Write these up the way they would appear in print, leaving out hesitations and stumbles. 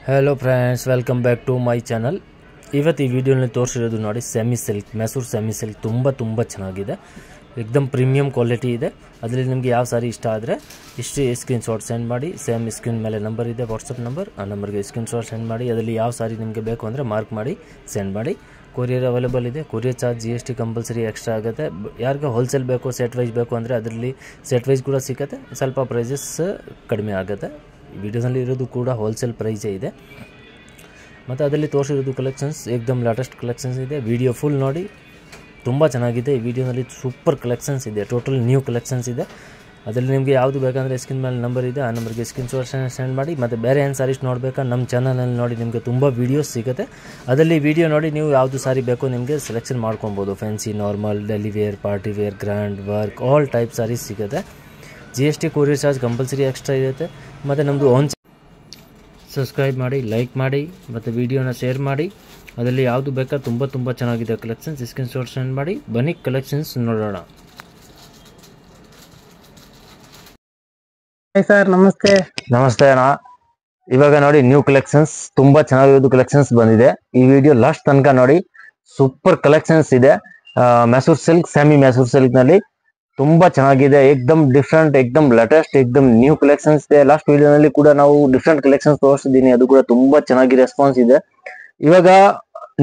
Hello friends welcome back to my channel. ಇವತ್ತು ಈ ವಿಡಿಯೋನಲ್ಲಿ ತೋರಿಸಿರೋದು ನೋಡಿ semi silk Mysore semi silk ತುಂಬ ಚೆನ್ನಾಗಿದೆ, एकदम ಪ್ರೀಮಿಯಂ ಕ್ವಾಲಿಟಿ ಇದೆ। ಅದರಲ್ಲಿ ನಿಮಗೆ ಯಾವ ಸಾರಿ ಇಷ್ಟ ಆದರೆ ಇಷ್ಟೇ ಸ್ಕ್ರೀನ್ ಶಾಟ್ ಸೆಂಡ್ ಮಾಡಿ, ಸೇಮ್ ಸ್ಕ್ರೀನ್ ಮೇಲೆ ನಂಬರ್ ಇದೆ ವಾಟ್ಸಪ್ ನಂಬರ್, ಆ ನಂಬರ್ಗೆ ಸ್ಕ್ರೀನ್ ಶಾಟ್ ಸೆಂಡ್ ಮಾಡಿ। ಅದರಲ್ಲಿ ಯಾವ ಸಾರಿ ನಿಮಗೆ ಬೇಕು ಅಂದರೆ ಮಾರ್ಕ್ ಮಾಡಿ ಸೆಂಡ್ ಮಾಡಿ। ಕೊರಿಯರ್ ಅವೈಲೇಬಲ್ ಇದೆ, courier charge GST compulsory extra ಆಗುತ್ತೆ। ಯಾರಿಗೆ ಹೋಲ್ಸೇಲ್ ಬೇಕು ಸೆಟ್ ವೈಸ್ ಬೇಕು ಅಂದರೆ ಅದರಲ್ಲಿ ಸೆಟ್ ವೈಸ್ ಕೂಡ ಸಿಗುತ್ತೆ, ಸ್ವಲ್ಪ ಪ್ರೈಸಸ್ ಕಡಿಮೆ ಆಗುತ್ತೆ। ವಿಡಿಯೋದಲ್ಲಿ ಇರೋದು ಕೂಡ ಹೋಲ್ಸೇಲ್ ಪ್ರೈಸೇ ಇದೆ, ಮತ್ತು ಅದರಲ್ಲಿ ತೋರಿಸಿರೋದು ಕಲೆಕ್ಷನ್ಸ್ ಏಕ್ದಮ್ ಲೇಟೆಸ್ಟ್ ಕಲೆಕ್ಷನ್ಸ್ ಇದೆ। ವಿಡಿಯೋ ಫುಲ್ ನೋಡಿ, ತುಂಬ ಚೆನ್ನಾಗಿದೆ। ಈ ವಿಡಿಯೋನಲ್ಲಿ ಸೂಪರ್ ಕಲೆಕ್ಷನ್ಸ್ ಇದೆ, ಟೋಟಲ್ ನ್ಯೂ ಕಲೆಕ್ಷನ್ಸ್ ಇದೆ। ಅದರಲ್ಲಿ ನಿಮಗೆ ಯಾವುದು ಬೇಕಂದರೆ ಸ್ಕ್ರೀನ್ ಮೇಲೆ ನಂಬರ್ ಇದೆ, ಆ ನಂಬರ್ಗೆ ಸ್ಕ್ರೀನ್ ಶಾಟ್ ಸೆಂಡ್ ಮಾಡಿ। ಮತ್ತು ಬೇರೆ ಏನು ಸಾರೀಸ್ ನೋಡಬೇಕಾ ನಮ್ಮ ಚಾನಲಲ್ಲಿ ನೋಡಿ, ನಿಮಗೆ ತುಂಬ ವೀಡಿಯೋಸ್ ಸಿಗುತ್ತೆ। ಅದರಲ್ಲಿ ವಿಡಿಯೋ ನೋಡಿ ನೀವು ಯಾವುದು ಸಾರಿ ಬೇಕೋ ನಿಮಗೆ ಸೆಲೆಕ್ಷನ್ ಮಾಡ್ಕೊಬೋದು। Fancy, normal, daily, party wear, grand work, all type saris ಸಿಗುತ್ತೆ। GST courier charge compulsory extra ಇರುತ್ತೆ। ಮತ್ತು ನಮ್ಮದು ಓನ್ ಸಬ್ಸ್ಕ್ರೈಬ್ ಮಾಡಿ, ಲೈಕ್ ಮಾಡಿ, ಮತ್ತು ವಿಡಿಯೋನ ಶೇರ್ ಮಾಡಿ। ಅದರಲ್ಲಿ ಯಾವುದು ಬೇಕಾ ತುಂಬ ಚೆನ್ನಾಗಿದೆ ಕಲೆಕ್ಷನ್ಸ್, ಸ್ಕ್ರೀನ್ ಶಾಟ್ ಸೆಂಡ್ ಮಾಡಿ। ಬನ್ನಿ ಕಲೆಕ್ಷನ್ಸ್ ನೋಡೋಣ। ಸರ್ ನಮಸ್ತೆ ಅಣ್ಣ, ಇವಾಗ ನೋಡಿ ನ್ಯೂ ಕಲೆಕ್ಷನ್ಸ್ ತುಂಬಾ ಚೆನ್ನಾಗಿರೋದು ಕಲೆಕ್ಷನ್ಸ್ ಬಂದಿದೆ। ಈ ವಿಡಿಯೋ ಲಾಸ್ಟ್ ತನಕ ನೋಡಿ, ಸೂಪರ್ ಕಲೆಕ್ಷನ್ಸ್ ಇದೆ। Mysuru silk, semi Mysuru silk ನಲ್ಲಿ ತುಂಬಾ ಚೆನ್ನಾಗಿದೆ, ಏಕ್ದಮ್ ಡಿಫ್ರೆಂಟ್, ಏಕ್ದಮ್ ಲೇಟೆಸ್ಟ್, ಏಕ್ದಮ್ ನ್ಯೂ ಕಲೆಕ್ಷನ್ಸ್ ಇದೆ। ಲಾಸ್ಟ್ ವಿಡಿಯೋನಲ್ಲಿ ಕೂಡ ನಾವು ಡಿಫ್ರೆಂಟ್ ಕಲೆಕ್ಷನ್ಸ್ ತೋರಿಸಿದ್ದೀನಿ, ಅದು ಕೂಡ ತುಂಬಾ ಚೆನ್ನಾಗಿ ರೆಸ್ಪಾನ್ಸ್ ಇದೆ। ಇವಾಗ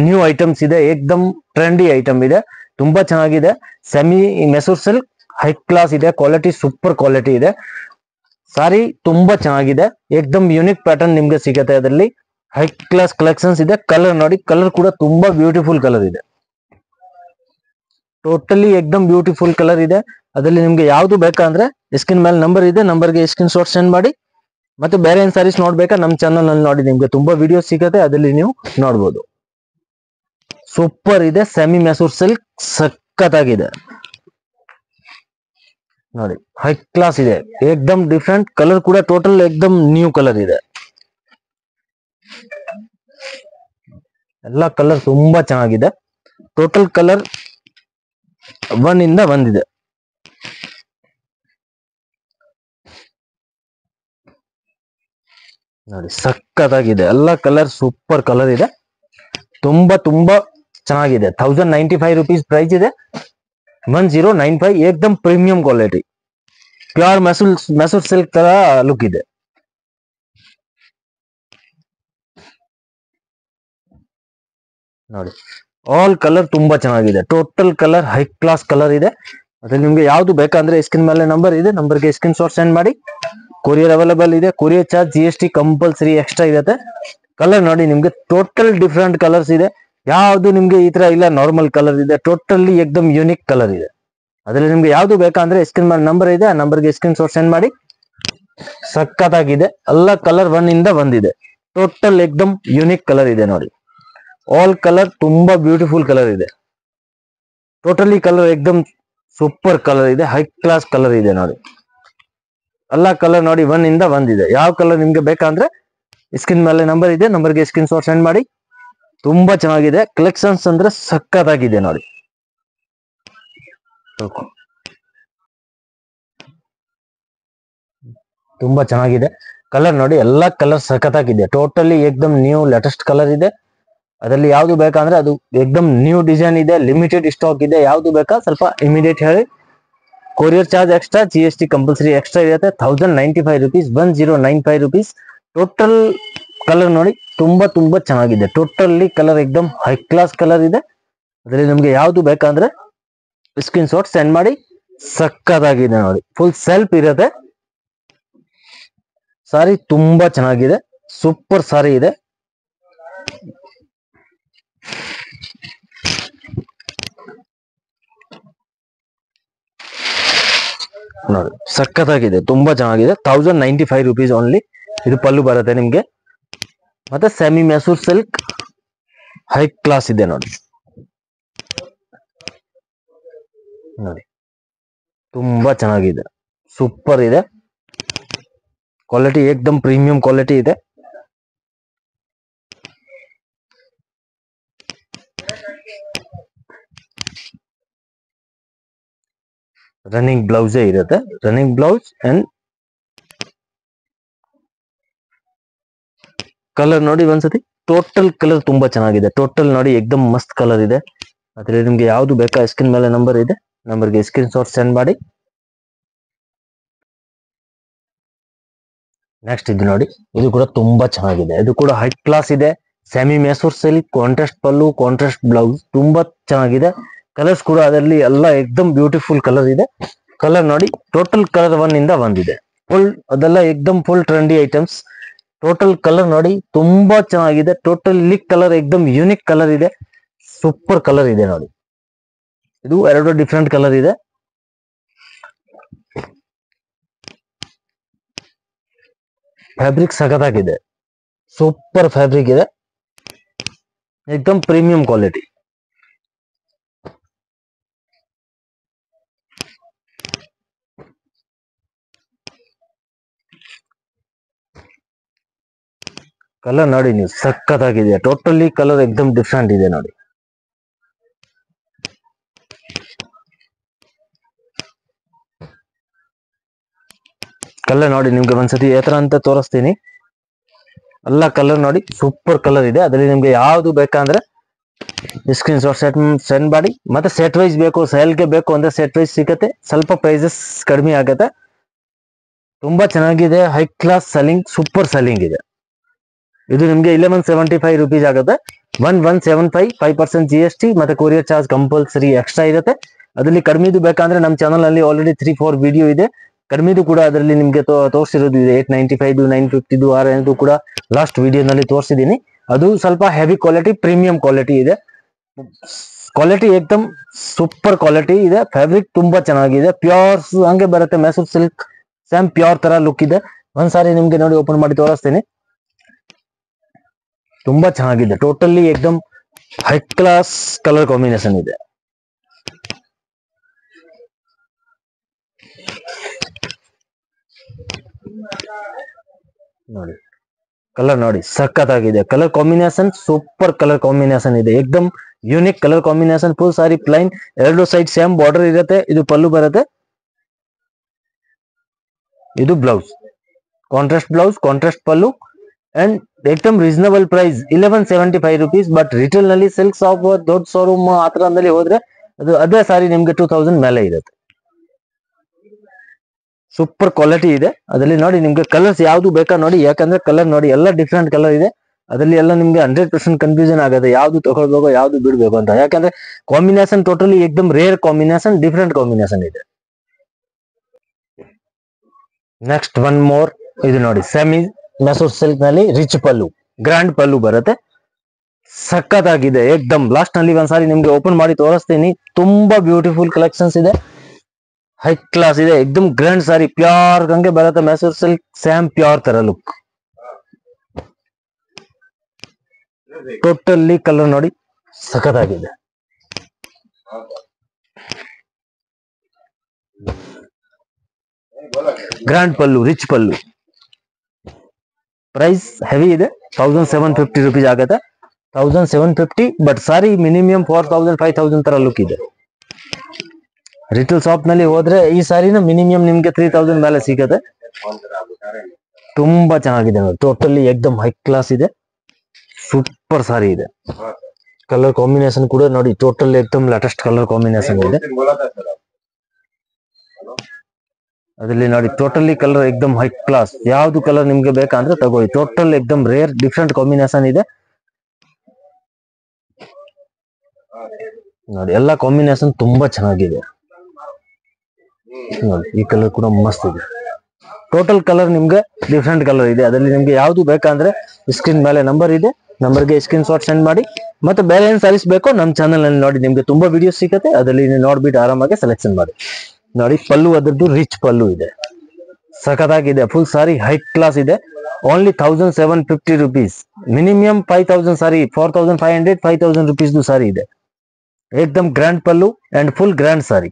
ನ್ಯೂ ಐಟಮ್ಸ್ ಇದೆ, ಏಕ್ದಮ್ ಟ್ರೆಂಡಿ ಐಟಮ್ ಇದೆ, ತುಂಬಾ ಚೆನ್ನಾಗಿದೆ। Semi Mysuru silk high class ಇದೆ, ಕ್ವಾಲಿಟಿ ಸೂಪರ್ ಕ್ವಾಲಿಟಿ ಇದೆ। ಸಾರಿ ತುಂಬಾ ಚೆನ್ನಾಗಿದೆ, ಏಕ್ದಮ್ ಯೂನಿಕ್ ಪ್ಯಾಟರ್ನ್ ನಿಮ್ಗೆ ಸಿಗುತ್ತೆ। ಅದರಲ್ಲಿ ಹೈ ಕ್ಲಾಸ್ ಕಲೆಕ್ಷನ್ಸ್ ಇದೆ। ಕಲರ್ ನೋಡಿ, ಕಲರ್ ಕೂಡ ತುಂಬಾ ಬ್ಯೂಟಿಫುಲ್ ಕಲರ್ ಇದೆ, ಟೋಟಲಿ ಏಕ್ದಮ್ ಬ್ಯೂಟಿಫುಲ್ ಕಲರ್ ಇದೆ। ಅದರಲ್ಲಿ ನಿಮ್ಗೆ ಯಾವ್ದು ಬೇಕಂದ್ರೆ ಸ್ಕ್ರೀನ್ ಮೇಲೆ ನಂಬರ್ ಇದೆ, ನಂಬರ್ಗೆ ಸ್ಕ್ರೀನ್ ಶಾಟ್ ಸೆಂಡ್ ಮಾಡಿ। ಮತ್ತೆ ಬೇರೆ ಏನ್ ಸಾರೀಸ್ ನೋಡ್ಬೇಕಾ ನಮ್ಮ ಚಾನಲ್ ನಲ್ಲಿ ನೋಡಿ, ನಿಮ್ಗೆ ತುಂಬಾ ವಿಡಿಯೋ ಸಿಗುತ್ತೆ, ಅದರಲ್ಲಿ ನೀವು ನೋಡ್ಬೋದು। ಸೂಪರ್ ಇದೆ, ಸೆಮಿ ಮೈಸೂರು ಸಿಲ್ಕ್ ಸಖತ್ತಾಗಿದೆ ನೋಡಿ, ಹೈ ಕ್ಲಾಸ್ ಇದೆ, ಏಕ್ದಮ್ ಡಿಫ್ರೆಂಟ್ ಕಲರ್ ಕೂಡ ಟೋಟಲ್ ಏಕ್ದಮ್ ನ್ಯೂ ಕಲರ್ ಇದೆ। ಎಲ್ಲ ಕಲರ್ ತುಂಬಾ ಚೆನ್ನಾಗಿದೆ, ಟೋಟಲ್ ಕಲರ್ 1 ಇಂದ ಬಂದಿದೆ ನೋಡಿ, ಸಖತ್ತಾಗಿದೆ। ಎಲ್ಲ ಕಲರ್ ಸೂಪರ್ ಕಲರ್ ಇದೆ, ತುಂಬಾ ಚೆನ್ನಾಗಿದೆ। 1095 rupees ಪ್ರೈಸ್ ಇದೆ, 1095, ಏಕ್ದಮ್ premium quality, pure Mysore silk ತರ ಲುಕ್ ಇದೆ ನೋಡಿ। ಆಲ್ ಕಲರ್ ತುಂಬಾ ಚೆನ್ನಾಗಿದೆ, total colour high class colour ಇದೆ। ಅದ್ರಲ್ಲಿ ನಿಮ್ಗೆ ಯಾವ್ದು ಬೇಕಂದ್ರೆ ಸ್ಕ್ರೀನ್ ಮೇಲೆ ನಂಬರ್ ಇದೆ, ನಂಬರ್ಗೆ ಸ್ಕ್ರೀನ್ ಶಾಟ್ ಸೆಂಡ್ ಮಾಡಿ। ಕೊರಿಯರ್ ಅವೈಲೇಬಲ್ ಇದೆ, courier charge GST compulsory extra ಇರುತ್ತೆ। ಕಲರ್ ನೋಡಿ, ನಿಮ್ಗೆ ಟೋಟಲ್ ಡಿಫ್ರೆಂಟ್ ಕಲರ್ಸ್ ಇದೆ, ಯಾವ್ದು ನಿಮ್ಗೆ ಈ ತರ ಇಲ್ಲ, ನಾರ್ಮಲ್ ಕಲರ್ ಇದೆ, ಟೋಟಲಿ ಏಕ್ದಮ್ ಯೂನಿಕ್ ಕಲರ್ ಇದೆ। ಅದ್ರಲ್ಲಿ ನಿಮ್ಗೆ ಯಾವ್ದು ಬೇಕಂದ್ರೆ ಸ್ಕ್ರೀನ್ ಮೇಲೆ ನಂಬರ್ ಇದೆ, ಆ ನಂಬರ್ಗೆ ಸ್ಕ್ರೀನ್ ಶಾಟ್ ಸೆಂಡ್ ಮಾಡಿ। ಸಖತ್ತಾಗಿದೆ, ಎಲ್ಲ ಕಲರ್ 1 ಇಂದ ಬಂದಿದೆ, ಟೋಟಲ್ ಏಕ್ದಮ್ ಯೂನಿಕ್ ಕಲರ್ ಇದೆ ನೋಡಿ। ಆಲ್ ಕಲರ್ ತುಂಬಾ ಬ್ಯೂಟಿಫುಲ್ ಕಲರ್ ಇದೆ, ಟೋಟಲಿ ಕಲರ್ ಏಕ್ದಮ್ ಸೂಪರ್ ಕಲರ್ ಇದೆ, ಹೈ ಕ್ಲಾಸ್ ಕಲರ್ ಇದೆ ನೋಡಿ। ಎಲ್ಲ ಕಲರ್ ನೋಡಿ 1 ಇಂದ ಬಂದಿದೆ, ಯಾವ ಕಲರ್ ನಿಮ್ಗೆ ಬೇಕಂದ್ರೆ ಸ್ಕ್ರೀನ್ ಮೇಲೆ ನಂಬರ್ ಇದೆ, ನಂಬರ್ಗೆ ಸ್ಕ್ರೀನ್ ಶಾಟ್ ಸೆಂಡ್ ಮಾಡಿ। ತುಂಬಾ ಚೆನ್ನಾಗಿದೆ ಕಲೆಕ್ಷನ್ಸ್, ಅಂದ್ರೆ ಸಖತ್ತಾಗಿದೆ ನೋಡಿ। ತುಂಬಾ ಚೆನ್ನಾಗಿದೆ ಕಲರ್ ನೋಡಿ, ಎಲ್ಲಾ ಕಲರ್ ಸಖತ್ತಾಗಿದೆ, ಟೋಟಲಿ ಏಕ್ದಮ್ ನ್ಯೂ ಲೇಟೆಸ್ಟ್ ಕಲರ್ ಇದೆ। ಅದರಲ್ಲಿ ಯಾವ್ದು ಬೇಕಂದ್ರೆ ಅದು ಏಕ್ದಮ್ ನ್ಯೂ ಡಿಸೈನ್ ಇದೆ, ಲಿಮಿಟೆಡ್ ಸ್ಟಾಕ್ ಇದೆ, ಯಾವ್ದು ಬೇಕಾ ಸ್ವಲ್ಪ ಇಮಿಡಿಯೇಟ್ ಹೇಳಿ। Courier charge extra, GST compulsory extra ಇರುತ್ತೆ। 1095 rupees, 1095 rupees। ಟೋಟಲ್ ಕಲರ್ ನೋಡಿ, ತುಂಬಾ ಚೆನ್ನಾಗಿದೆ, ಟೋಟಲಿ ಕಲರ್ ಏಕ್ದಮ್ ಹೈ ಕ್ಲಾಸ್ ಕಲರ್ ಇದೆ। ಅದರಲ್ಲಿ ನಿಮ್ಗೆ ಯಾವ್ದು ಬೇಕಂದ್ರೆ ಸ್ಕ್ರೀನ್ ಶಾಟ್ ಸೆಂಡ್ ಮಾಡಿ। ಸಕ್ಕತ್ತಾಗಿದೆ ನೋಡಿ, ಫುಲ್ ಸೆಲ್ಫ್ ಇರುತ್ತೆ ಸಾರಿ, ತುಂಬಾ ಚೆನ್ನಾಗಿದೆ, ಸೂಪರ್ ಸಾರಿ ಇದೆ ನೋಡಿ, ಸಖತ್ತಾಗಿದೆ, ತುಂಬಾ ಚೆನ್ನಾಗಿದೆ। 1095 rupees ಓನ್ಲಿ। ಇದು ಪಲ್ಲು ಬರುತ್ತೆ ನಿಮ್ಗೆ, ಮತ್ತೆ semi Mysuru silk high class ಇದೆ ನೋಡಿ ನೋಡಿ, ತುಂಬಾ ಚೆನ್ನಾಗಿದೆ, ಸೂಪರ್ ಇದೆ, ಕ್ವಾಲಿಟಿ ಏಕ್ದಮ್ ಪ್ರೀಮಿಯಂ ಕ್ವಾಲಿಟಿ ಇದೆ। ರನ್ನಿಂಗ್ ಬ್ಲೌಸೇ ಇರುತ್ತೆ, ರನ್ನಿಂಗ್ ಬ್ಲೌಸ್ ಅಂಡ್ ಕಲರ್ ನೋಡಿ ಒಂದ್ಸತಿ, ಟೋಟಲ್ ಕಲರ್ ತುಂಬಾ ಚೆನ್ನಾಗಿದೆ. ಟೋಟಲ್ ನೋಡಿ ಎಕ್ದಮ್ ಮಸ್ತ್ ಕಲರ್ ಇದೆ. ಅದ್ರಲ್ಲಿ ನಿಮ್ಗೆ ಯಾವ್ದು ಬೇಕಾ ಸ್ಕ್ರೀನ್ ಮೇಲೆ ನಂಬರ್ ಇದೆ, ನಂಬರ್ಗೆ ಸ್ಕ್ರೀನ್ ಶಾಟ್ ಸೆಂಡ್ ಮಾಡಿ. ನೆಕ್ಸ್ಟ್ ಇದು ನೋಡಿ, ಇದು ಕೂಡ ತುಂಬಾ ಚೆನ್ನಾಗಿದೆ. ಇದು ಕೂಡ ಹೈ ಕ್ಲಾಸ್ ಇದೆ. Semi Mysore silk, contrast pallu, contrast blouse, ತುಂಬಾ ಚೆನ್ನಾಗಿದೆ. ಕಲರ್ಸ್ ಕೂಡ ಅದರಲ್ಲಿ ಎಲ್ಲ ಎಕ್ದಮ್ ಬ್ಯೂಟಿಫುಲ್ ಕಲರ್ ಇದೆ. ಕಲರ್ ನೋಡಿ, ಟೋಟಲ್ ಕಲರ್ 1 ಇಂದ ಬಂದಿದೆ. ಫುಲ್ ಅದೆಲ್ಲ ಎಕ್ದಮ್ full trendy items. Total colour ನೋಡಿ ತುಂಬಾ ಚೆನ್ನಾಗಿದೆ. ಟೋಟಲ್ ಕಲರ್ ಎಕ್ದಮ್ ಯೂನಿಕ್ ಕಲರ್ ಇದೆ. ಸೂಪರ್ ಕಲರ್ ಇದೆ ನೋಡಿ. ಇದು 2 ಡಿಫ್ರೆಂಟ್ ಕಲರ್ ಇದೆ. ಫ್ಯಾಬ್ರಿಕ್ ಸಖತ್ತಾಗಿದೆ. ಸೂಪರ್ ಫ್ಯಾಬ್ರಿಕ್ ಇದೆ. ಎಕ್ದಮ್ ಪ್ರೀಮಿಯಂ ಕ್ವಾಲಿಟಿ. ಕಲರ್ ನೋಡಿ ನೀವು, ಸಖತ್ತಾಗಿದೆ. ಟೋಟಲಿ ಕಲರ್ ಎಕ್ದಮ್ ಡಿಫ್ರೆಂಟ್ ಇದೆ ನೋಡಿ. ಕಲರ್ ನೋಡಿ ನಿಮ್ಗೆ ಒಂದ್ಸತಿ ಯಾವ ತರ ಅಂತ ತೋರಿಸ್ತೀನಿ. ಎಲ್ಲ ಕಲರ್ ನೋಡಿ ಸೂಪರ್ ಕಲರ್ ಇದೆ. ಅದರಲ್ಲಿ ನಿಮ್ಗೆ ಯಾವ್ದು ಬೇಕಂದ್ರೆ ಸ್ಕ್ರೀನ್ ಶಾಟ್ ಸೆಂಡ್ ಮಾಡಿ. ಮತ್ತೆ ಸೆಟ್ ವೈಸ್ ಬೇಕು, ಸೇಲ್ಗೆ ಬೇಕು ಅಂದ್ರೆ ಸೆಟ್ ವೈಸ್ ಸಿಗುತ್ತೆ. ಸ್ವಲ್ಪ ಪ್ರೈಸಸ್ ಕಡಿಮೆ ಆಗುತ್ತೆ. ತುಂಬಾ ಚೆನ್ನಾಗಿದೆ. High class selling, super selling ಇದೆ. ಇದು ನಿಮ್ಗೆ 1175 ರುಪೀಸ್ ಆಗುತ್ತೆ. 1175, 5% GST ಮತ್ತೆ ಕೊರಿಯರ್ ಚಾರ್ಜ್ ಕಂಪಲ್ಸರಿ ಎಕ್ಸ್ಟ್ರಾ ಇರುತ್ತೆ. ಅದರಲ್ಲಿ ಕಡಿಮೆದು ಬೇಕಂದ್ರೆ ನಮ್ಮ ಚಾನಲ್ ಅಲ್ಲಿ ಆಲ್ರೆಡಿ 3-4 ವಿಡಿಯೋ ಇದೆ. ಕಡಿಮೆದು ಕೂಡ ಅದರಲ್ಲಿ ನಿಮ್ಗೆ ತೋರಿಸಿರೋದು ಇದೆ. 895, 950 RN ಕೂಡ ಲಾಸ್ಟ್ ವಿಡಿಯೋನಲ್ಲಿ ತೋರಿಸಿದೀನಿ. ಅದು ಸ್ವಲ್ಪ ಹೆವಿ ಕ್ವಾಲಿಟಿ, ಪ್ರೀಮಿಯಂ ಕ್ವಾಲಿಟಿ ಇದೆ. ಕ್ವಾಲಿಟಿ ಏಕ್ದಮ್ ಸೂಪರ್ ಕ್ವಾಲಿಟಿ ಇದೆ. ಫ್ಯಾಬ್ರಿಕ್ ತುಂಬಾ ಚೆನ್ನಾಗಿದೆ. ಪ್ಯೂರ್ ಹಂಗೆ ಬರುತ್ತೆ. ಮೆಸೂರ್ ಸಿಲ್ಕ್ ಸೇಮ್ ಪ್ಯೂರ್ ತರ ಲುಕ್ ಇದೆ. ಒಂದ್ಸಾರಿ ನಿಮ್ಗೆ ನೋಡಿ ಓಪನ್ ಮಾಡಿ ತೋರಿಸ್ತೀನಿ. ತುಂಬಾ ಚೆನ್ನಾಗಿದೆ. ಟೋಟಲಿ ಎಕ್ದಮ್ ಹೈ ಕ್ಲಾಸ್ ಕಲರ್ ಕಾಂಬಿನೇಷನ್ ಇದೆ. ನೋಡಿ ಕಲರ್ ನೋಡಿ, ಸಖತ್ತಾಗಿದೆ. Colour combination super colour combination ಇದೆ. ಎಕ್ದಮ್ unique colour combination. Full sari plain, 2 side same border ಇರುತ್ತೆ. ಇದು ಪಲ್ಲು ಬರುತ್ತೆ. ಇದು blouse, contrast blouse, contrast pallu and ಏಕ್ದಮ್ reasonable price 1175 rupees. But retail ನಲ್ಲಿ ಸಿಲ್ಕ್ ಶಾಪ್, ದೊಡ್ಡ ಶೋರೂಮ್ ಆತರದಲ್ಲಿ ಹೋದ್ರೆ ಅದೇ ಸಾರಿ ನಿಮ್ಗೆ 2000 ಮೇಲೆ ಇರುತ್ತೆ. ಸೂಪರ್ ಕ್ವಾಲಿಟಿ ಇದೆ. ಅದರಲ್ಲಿ ನೋಡಿ ನಿಮ್ಗೆ ಕಲರ್ಸ್ ಯಾವ್ದು ಬೇಕಾ ನೋಡಿ. ಯಾಕಂದ್ರೆ ಕಲರ್ ನೋಡಿ ಎಲ್ಲ ಡಿಫ್ರೆಂಟ್ ಕಲರ್ ಇದೆ. ಅದರಲ್ಲಿ ಎಲ್ಲ ನಿಮ್ಗೆ 100% ಕನ್ಫ್ಯೂಷನ್ ಆಗುತ್ತೆ, ಯಾವ್ದು ತಗೊಳ್ಬೇಕು ಯಾವ್ದು ಬಿಡ್ಬೇಕು ಅಂತ. ಯಾಕಂದ್ರೆ ಕಾಂಬಿನೇಷನ್ ಟೋಟಲಿ ಎಕ್ದಮ್ ರೇರ್ ಕಾಂಬಿನೇಷನ್, ಡಿಫ್ರೆಂಟ್ ಕಾಂಬಿನೇಷನ್ ಇದೆ. Next one more. ಇದು ನೋಡಿ, ಸೆಮಿ ಮೆಸೂರ್ ಸಿಲ್ಕ್ ನಲ್ಲಿ ರಿಚ್ ಪಲ್ಲು, ಗ್ರ್ಯಾಂಡ್ ಪಲ್ಲು ಬರುತ್ತೆ. ಸಖತ್ತಾಗಿದೆ ಎಕ್ದಮ್. ಲಾಸ್ಟ್ ನಲ್ಲಿ ಒಂದ್ಸಾರಿ ನಿಮ್ಗೆ ಓಪನ್ ಮಾಡಿ ತೋರಿಸ್ತೀನಿ. ತುಂಬಾ ಬ್ಯೂಟಿಫುಲ್ ಕಲೆಕ್ಷನ್ಸ್ ಇದೆ. ಹೈ ಕ್ಲಾಸ್ ಇದೆ. ಎಕ್ದಮ್ ಗ್ರ್ಯಾಂಡ್ ಸಾರಿ, ಪ್ಯೂರ್ ಹಂಗೆ ಬರುತ್ತೆ. ಮೆಸೂರ್ ಸಿಲ್ಕ್ ಸ್ಯಾಮ್ ಪ್ಯೂರ್ ತರ ಲುಕ್. ಟೋಟಲಿ ಕಲರ್ ನೋಡಿ ಸಖತ್ತಾಗಿದೆ. ಗ್ರ್ಯಾಂಡ್ ಪಲ್ಲು, ರಿಚ್ ಪಲ್ಲು. ಪ್ರೈಸ್ ಹೆವಿ ಇದೆ. 1750 ರುಪೀಸ್ ಆಗುತ್ತೆ. 1750. ಬಟ್ ಸಾರಿ ಮಿನಿಮಮ್ 4000, 5000 ತರ ಲುಕ್ ಇದೆ. ರಿಟೇಲ್ ಶಾಪ್ ನಲ್ಲಿ ಹೋದ್ರೆ ಈ ಸಾರಿನ ಮಿನಿಮಮ್ ನಿಮ್ಗೆ 3000 ಮೇಲೆ ಸಿಗುತ್ತೆ. ತುಂಬಾ ಚೆನ್ನಾಗಿದೆ ನೋಡಿ. ಟೋಟಲಿ ಎಕ್ದಮ್ ಹೈ ಕ್ಲಾಸ್ ಇದೆ. ಸೂಪರ್ ಸಾರಿ ಇದೆ. ಕಲರ್ ಕಾಂಬಿನೇಷನ್ ಕೂಡ ನೋಡಿ, ಟೋಟಲ್ ಎಕ್ದಮ್ ಲೇಟೆಸ್ಟ್ ಕಲರ್ ಕಾಂಬಿನೇಷನ್ ಇದೆ. ಅದರಲ್ಲಿ ನೋಡಿ ಟೋಟಲಿ ಕಲರ್ ಎಕ್ದಮ್ ಹೈ ಕ್ಲಾಸ್. ಯಾವ್ದು ಕಲರ್ ನಿಮ್ಗೆ ಬೇಕಂದ್ರೆ ತಗೊಳ್ಳಿ. ಟೋಟಲ್ ಎಕ್ದಮ್ ರೇರ್ ಡಿಫ್ರೆಂಟ್ ಕಾಂಬಿನೇಷನ್ ಇದೆ ನೋಡಿ. ಎಲ್ಲ ಕಾಂಬಿನೇಷನ್ ತುಂಬಾ ಚೆನ್ನಾಗಿದೆ ನೋಡಿ. ಈ ಕಲರ್ ಕೂಡ ಮಸ್ತ್ ಇದೆ. ಟೋಟಲ್ ಕಲರ್ ನಿಮ್ಗೆ ಡಿಫ್ರೆಂಟ್ ಕಲರ್ ಇದೆ. ಅದರಲ್ಲಿ ನಿಮ್ಗೆ ಯಾವ್ದು ಬೇಕಂದ್ರೆ ಸ್ಕ್ರೀನ್ ಮೇಲೆ ನಂಬರ್ ಇದೆ, ನಂಬರ್ಗೆ ಸ್ಕ್ರೀನ್ ಶಾಟ್ ಸೆಂಡ್ ಮಾಡಿ. ಮತ್ತೆ ಬೇರೆ ಏನ್ ಸಾರೀಸ್ ಬೇಕೋ ನಮ್ಮ ಚಾನಲ್ ನಲ್ಲಿ ನೋಡಿ, ನಿಮ್ಗೆ ತುಂಬಾ ವಿಡಿಯೋಸ್ ಸಿಗುತ್ತೆ. ಅದರಲ್ಲಿ ನೋಡ್ಬಿಟ್ಟು ಆರಾಮಾಗಿ ಸೆಲೆಕ್ಷನ್ ಮಾಡಿ. ನೋಡಿ ಪಲ್ಲು ಅದರದ್ದು ರಿಚ್ ಪಲ್ಲು ಇದೆ. ಸಖತ್ತಾಗಿದೆ. ಫುಲ್ ಸಾರಿ ಹೈ ಕ್ಲಾಸ್ ಇದೆ. Only 1750 rupees. Minimum 5000 sari, 4500, 5000 rupees sari ಇದೆ. ಏಕ್ದಮ್ grand pallu and full grand sari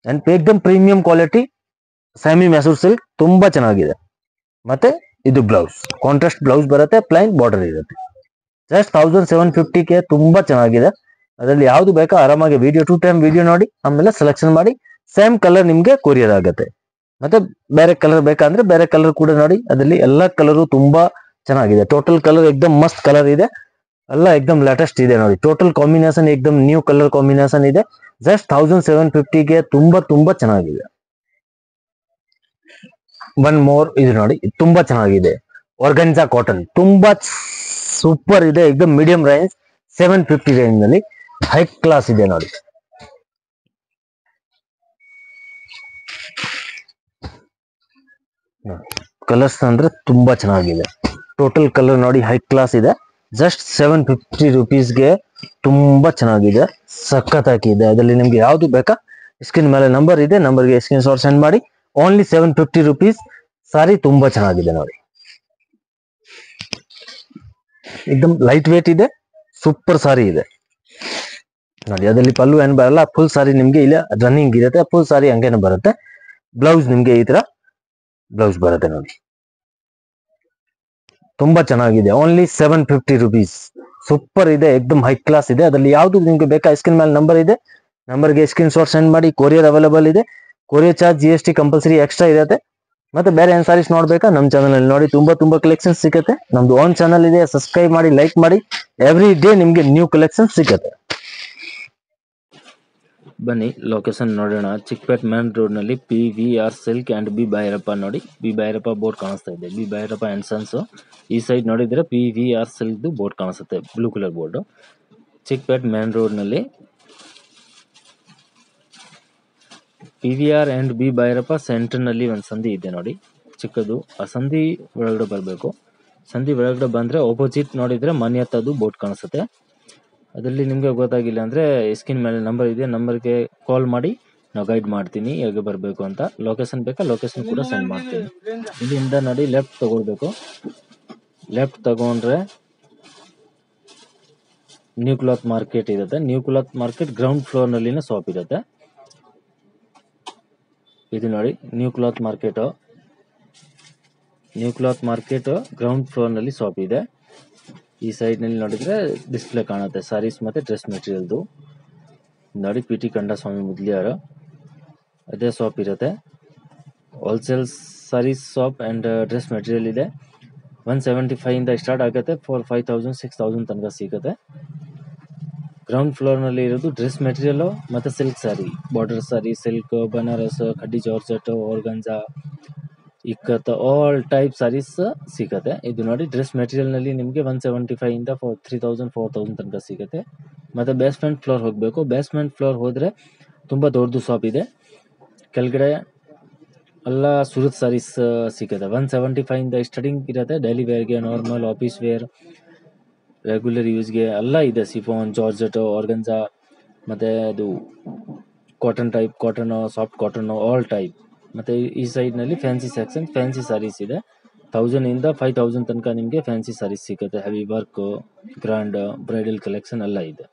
and ಏಕ್ದಮ್ premium quality semi Mysore silk. ತುಂಬಾ ಚೆನ್ನಾಗಿದೆ. ಮತ್ತೆ ಇದು ಬ್ಲೌಸ್, ಕಾಂಟ್ರಾಸ್ಟ್ ಬ್ಲೌಸ್ ಬರುತ್ತೆ. ಪ್ಲೈನ್ ಬಾರ್ಡರ್ ಇರುತ್ತೆ. ಜಸ್ಟ್ 1750ಗೆ ತುಂಬಾ ಚೆನ್ನಾಗಿದೆ. ಅದರಲ್ಲಿ ಯಾವ್ದು ಬೇಕಾ ಆರಾಮಾಗಿ ವಿಡಿಯೋ 2 ಟೈಮ್ ವಿಡಿಯೋ ನೋಡಿ ಆಮೇಲೆ ಸೆಲೆಕ್ಷನ್ ಮಾಡಿ. ಸೇಮ್ ಕಲರ್ ನಿಮ್ಗೆ ಕೊರಿಯರ್ ಆಗುತ್ತೆ. ಮತ್ತೆ ಬೇರೆ ಕಲರ್ ಬೇಕಂದ್ರೆ ಬೇರೆ ಕಲರ್ ಕೂಡ ನೋಡಿ. ಅದರಲ್ಲಿ ಎಲ್ಲಾ ಕಲರು ತುಂಬಾ ಚೆನ್ನಾಗಿದೆ. ಟೋಟಲ್ ಕಲರ್ ಎಕ್ದಮ್ ಮಸ್ತ್ ಕಲರ್ ಇದೆ, ಎಲ್ಲ ಎಕ್ದಮ್ ಲೇಟೆಸ್ಟ್ ಇದೆ ನೋಡಿ. ಟೋಟಲ್ ಕಾಂಬಿನೇಷನ್ ಎಕ್ದಮ್ ನ್ಯೂ ಕಲರ್ ಕಾಂಬಿನೇಷನ್ ಇದೆ. ಜಸ್ಟ್ 1750ಗೆ ತುಂಬಾ ತುಂಬಾ ಚೆನ್ನಾಗಿದೆ. ಒನ್ ಮೋರ್ ಇದು ನೋಡಿ, ಇದು ತುಂಬಾ ಚೆನ್ನಾಗಿದೆ. ಆರ್ಗನ್ಜಾ ಕಾಟನ್ ತುಂಬಾ ಸೂಪರ್ ಇದೆ, ಎಕ್ದಮ್ ಮೀಡಿಯಂ ರೇಂಜ್ 750 ರೇಂಜ್ ನಲ್ಲಿ ಹೈ ಕ್ಲಾಸ್ ಇದೆ ನೋಡಿ. ಕಲರ್ಸ್ ಅಂದ್ರೆ ತುಂಬಾ ಚೆನ್ನಾಗಿದೆ. ಟೋಟಲ್ ಕಲರ್ ನೋಡಿ ಹೈ ಕ್ಲಾಸ್ ಇದೆ. ಜಸ್ಟ್ 750 ರುಪೀಸ್ಗೆ ತುಂಬಾ ಚೆನ್ನಾಗಿದೆ, ಸಖತ್ತಾಗಿದೆ. ಅದರಲ್ಲಿ ನಿಮ್ಗೆ ಯಾವ್ದು ಬೇಕಾ ಸ್ಕ್ರೀನ್ ಮೇಲೆ ನಂಬರ್ ಇದೆ, ನಂಬರ್ಗೆ ಸ್ಕ್ರೀನ್ ಶಾಟ್ ಸೆಂಡ್ ಮಾಡಿ. Only 750 rupees. ಸಾರಿ ತುಂಬಾ ಚೆನ್ನಾಗಿದೆ ನೋಡಿ, ಎಕ್ದಮ್ ಲೈಟ್ ವೇಟ್ ಇದೆ, ಸೂಪರ್ ಸಾರಿ ಇದೆ ನೋಡಿ. ಅದರಲ್ಲಿ ಪಲ್ಲು ಏನ್ ಬರಲ್ಲ, ಫುಲ್ ಸಾರಿ ನಿಮ್ಗೆ ಇಲ್ಲ ರನ್ನಿಂಗ್ ಇರುತ್ತೆ, ಫುಲ್ ಸಾರಿ ಹಂಗೇನೆ ಬರುತ್ತೆ. ಬ್ಲೌಸ್ ನಿಮ್ಗೆ ಈ ತರ ಬ್ಲೌಸ್ ಬರುತ್ತೆ ನೋಡಿ, ತುಂಬಾ ಚೆನ್ನಾಗಿದೆ. Only 750 rupees. ಸೂಪರ್ ಇದೆ, ಎಕ್ದಮ್ ಹೈ ಕ್ಲಾಸ್ ಇದೆ. ಅದರಲ್ಲಿ ಯಾವ್ದು ನಿಮ್ಗೆ ಬೇಕಾ ಸ್ಕ್ರೀನ್ ಮೇಲೆ ನಂಬರ್ ಇದೆ, ನಂಬರ್ಗೆ ಸ್ಕ್ರೀನ್ ಶಾಟ್ ಸೆಂಡ್ ಮಾಡಿ. ಕೊರಿಯರ್ ಅವೈಲೇಬಲ್ ಇದೆ. Courier charge GST compulsory extra ಇರುತ್ತೆ. ಮತ್ತೆ ಬೇರೆ ಏನ್ ಸಾರೀಸ್ ನೋಡ್ಬೇಕಾ ನಮ್ಮ ಚಾನಲ್ ಅಲ್ಲಿ ನೋಡಿ, ತುಂಬಾ ಕಲೆಕ್ಷನ್ ಸಿಗುತ್ತೆ. ನಮ್ದು ಓನ್ ಚಾನಲ್ ಇದೆ, ಸಬ್ಸ್ಕ್ರೈಬ್ ಮಾಡಿ, ಲೈಕ್ ಮಾಡಿ. ಎವ್ರಿ ಡೇ ನಿಮ್ಗೆ ನ್ಯೂ ಕಲೆಕ್ಷನ್ ಸಿಗುತ್ತೆ. ಬನ್ನಿ ಲೊಕೇಶನ್ ನೋಡೋಣ. ಚಿಕ್ಕಪೇಟ್ ಮೇನ್ ರೋಡ್ ನಲ್ಲಿ PVR silk and B Bhyrappa ನೋಡಿ, ಬಿ ಭೈರಪ್ಪ ಬೋರ್ಡ್ ಕಾಣಿಸ್ತಾ ಇದೆ, ಬಿ ಭೈರಪ್ಪ ಅಂಡ್ ಸನ್ಸ್. ಈ ಸೈಡ್ ನೋಡಿದ್ರೆ PVR ಸಿಲ್ಕ್ ಬೋರ್ಡ್ ಕಾಣಿಸುತ್ತೆ, blue colour board. Chickpet main road ನಲ್ಲಿ PVR and B Bhyrappa centre ನಲ್ಲಿ ಒಂದು ಸಂಧಿ ಇದೆ ನೋಡಿ, ಚಿಕ್ಕದು. ಆ ಸಂಧಿ ಒಳಗಡೆ ಬರಬೇಕು. ಸಂಧಿ ಒಳಗಡೆ ಬಂದ್ರೆ ಆಪೋಸಿಟ್ ನೋಡಿದ್ರೆ ಮನೆ ಹತ್ತದು ಬೋರ್ಡ್ ಕಾಣಿಸುತ್ತೆ. ಅದರಲ್ಲಿ ನಿಮ್ಗೆ ಗೊತ್ತಾಗಿಲ್ಲ ಅಂದ್ರೆ ಸ್ಕ್ರೀನ್ ಮೇಲೆ ನಂಬರ್ ಇದೆ, ನಂಬರ್ಗೆ ಕಾಲ್ ಮಾಡಿ, ನಾವು ಗೈಡ್ ಮಾಡ್ತೀನಿ ಹೇಗೆ ಬರಬೇಕು ಅಂತ. ಲೊಕೇಶನ್ ಬೇಕಾ ಲೊಕೇಶನ್ ಕೂಡ ಸೆಂಡ್ ಮಾಡ್ತೀನಿ. ಇಲ್ಲಿಂದ ನೋಡಿ ಲೆಫ್ಟ್ ತಗೊಳ್ಬೇಕು. ಲೆಫ್ಟ್ ತಗೊಂಡ್ರೆ ನ್ಯೂ ಕ್ಲಾತ್ ಮಾರ್ಕೆಟ್ ಇರುತ್ತೆ. New cloth market ground floor ನಲ್ಲಿನ ಶಾಪ್ ಇರುತ್ತೆ. ಇದು ನೋಡಿ new cloth market. New cloth market ground floor ನಲ್ಲಿ ಶಾಪ್ ಇದೆ. ಈ ಸೈಡ್ ನಲ್ಲಿ ನೋಡಿದ್ರೆ ಡಿಸ್ಪ್ಲೇ ಕಾಣುತ್ತೆ ಸಾರೀಸ್ ಮತ್ತೆ ಡ್ರೆಸ್ ಮೆಟೀರಿಯಲ್ದು ನೋಡಿ. PT ಕಂಡಸ್ವಾಮಿ ಮುದ್ಲಿಯಾರ ಅದೇ ಶಾಪ್ ಇರುತ್ತೆ. Wholesale sarees shop and dress material ಇದೆ. 175 ಇಂದ ಸ್ಟಾರ್ಟ್ ಆಗುತ್ತೆ, 5000 6000 ತನಕ ಸಿಗುತ್ತೆ. ಗ್ರೌಂಡ್ ಫ್ಲೋರ್ ನಲ್ಲಿ ಇರೋದು ಡ್ರೆಸ್ ಮೆಟೀರಿಯಲ್ ಮತ್ತೆ silk sari, border sari, silk, Banaras, ಖಡ್ಡಿ georgette, organza, ikat, all type saris ಸಿಗುತ್ತೆ. ಇದು ನೋಡಿ ಡ್ರೆಸ್ ಮೆಟೀರಿಯಲ್ ನಲ್ಲಿ ನಿಮಗೆ 175 ಇಂದ 3000 4000 ತನಕ ಸಿಗುತ್ತೆ. ಮತ್ತೆ ಬೇಸ್ಮೆಂಟ್ ಫ್ಲೋರ್ ಹೋಗಬೇಕು. ಬೇಸ್ಮೆಂಟ್ ಫ್ಲೋರ್ ಹೋದ್ರೆ ತುಂಬಾ ದೊಡ್ಡದು ಶಾಪ್ ಇದೆ. ಕೆಳಗಡೆ ಎಲ್ಲ ಸೂರತ್ ಸಾರೀಸ್ ಸಿಗುತ್ತೆ. 175 ಇಂದ ಸ್ಟಾರ್ಟಿಂಗ್ ಇರುತ್ತೆ. ಡೈಲಿ ವೇರ್ಗೆ, ನಾರ್ಮಲ್ ಆಫೀಸ್ ವೇರ್, ರೆಗ್ಯುಲರ್ ಯೂಸ್ಗೆ ಎಲ್ಲ ಇದೆ. ಸಿಫಾನ್, ಜಾರ್ಜೆಟ್, ಆರ್ಗಂಜಾ, ಮತ್ತೆ ಅದು cotton type, cotton, soft cotton, all type. ಮತ್ತೆ ಈ ಸೈಡ್ ನಲ್ಲಿ ಫ್ಯಾನ್ಸಿ ಸೆಕ್ಷನ್, ಫ್ಯಾನ್ಸಿ ಸಾರೀಸ್ ಇದೆ. 1000 ಇಂದ 5000 ತನಕ ನಿಮಗೆ ಫ್ಯಾನ್ಸಿ ಸಾರೀಸ್ ಸಿಗುತ್ತೆ. Heavy work, grand, bridal collection ಎಲ್ಲ ಇದೆ.